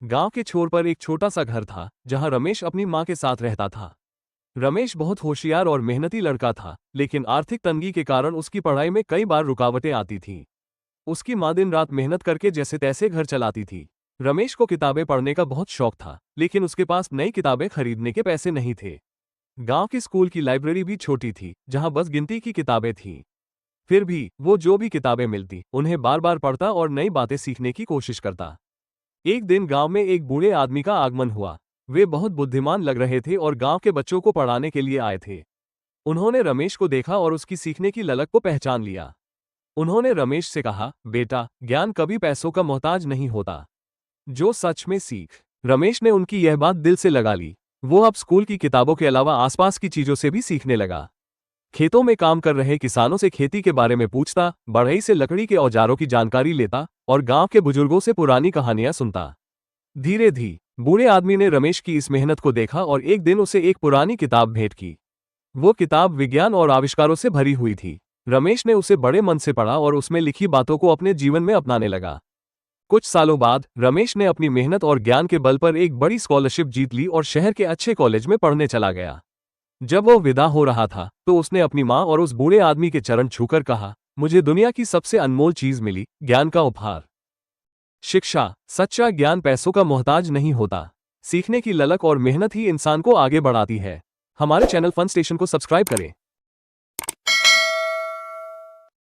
गांव के छोर पर एक छोटा सा घर था जहां रमेश अपनी मां के साथ रहता था। रमेश बहुत होशियार और मेहनती लड़का था, लेकिन आर्थिक तंगी के कारण उसकी पढ़ाई में कई बार रुकावटें आती थीं। उसकी मां दिन रात मेहनत करके जैसे तैसे घर चलाती थी। रमेश को किताबें पढ़ने का बहुत शौक था, लेकिन उसके पास नई किताबें खरीदने के पैसे नहीं थे। गांव की स्कूल की लाइब्रेरी भी छोटी थी, जहां बस गिनती की किताबें थीं। फिर भी वो जो भी किताबें मिलती उन्हें बार बार पढ़ता और नई बातें सीखने की कोशिश करता। एक दिन गांव में एक बूढ़े आदमी का आगमन हुआ। वे बहुत बुद्धिमान लग रहे थे और गांव के बच्चों को पढ़ाने के लिए आए थे। उन्होंने रमेश को देखा और उसकी सीखने की ललक को पहचान लिया। उन्होंने रमेश से कहा, बेटा, ज्ञान कभी पैसों का मोहताज नहीं होता, जो सच में सीख। रमेश ने उनकी यह बात दिल से लगा ली। वो अब स्कूल की किताबों के अलावा आसपास की चीजों से भी सीखने लगा। खेतों में काम कर रहे किसानों से खेती के बारे में पूछता, बढ़ई से लकड़ी के औजारों की जानकारी लेता और गांव के बुजुर्गों से पुरानी कहानियां सुनता। धीरे धीरे बूढ़े आदमी ने रमेश की इस मेहनत को देखा और एक दिन उसे एक पुरानी किताब भेंट की। वो किताब विज्ञान और आविष्कारों से भरी हुई थी। रमेश ने उसे बड़े मन से पढ़ा और उसमें लिखी बातों को अपने जीवन में अपनाने लगा। कुछ सालों बाद रमेश ने अपनी मेहनत और ज्ञान के बल पर एक बड़ी स्कॉलरशिप जीत ली और शहर के अच्छे कॉलेज में पढ़ने चला गया। जब वो विदा हो रहा था तो उसने अपनी मां और उस बूढ़े आदमी के चरण छूकर कहा, मुझे दुनिया की सबसे अनमोल चीज मिली, ज्ञान का उपहार। शिक्षा, सच्चा ज्ञान पैसों का मोहताज नहीं होता। सीखने की ललक और मेहनत ही इंसान को आगे बढ़ाती है। हमारे चैनल फन स्टेशन को सब्सक्राइब करें।